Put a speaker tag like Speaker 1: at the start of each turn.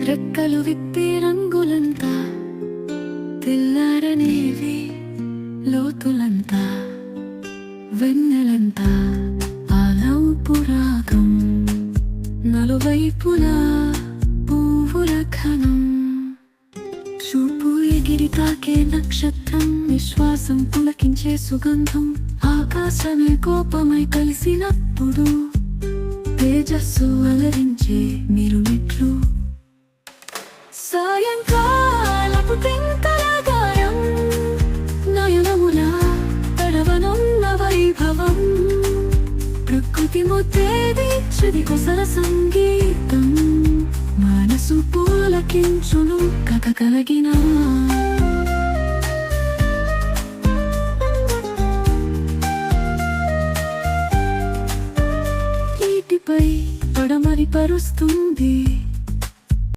Speaker 1: రెక్కలు విప్పి రంగులంతా తెల్లారనేవి లోతులంతా వెన్నెలంతా ఆలౌపు రాగం నలువైపులా పువ్వుల ఘనం చూపు ఎగిరి తాకే నక్షత్రం విశ్వాసం పులకించే సుగంధం ఆకాశమే కోపమై కలిసినప్పుడు తేజస్సు అలరించే మిరుమిట్లు సాయంకాలపు తింతల గాయం నయనముల తడవనున్న వైభవం ప్రకృతి ముద్దేది చెదికొసల సంగీతం మనసు పూలకించును కథ కలిగిన ఈటిపై పడమరి పరుస్తుంది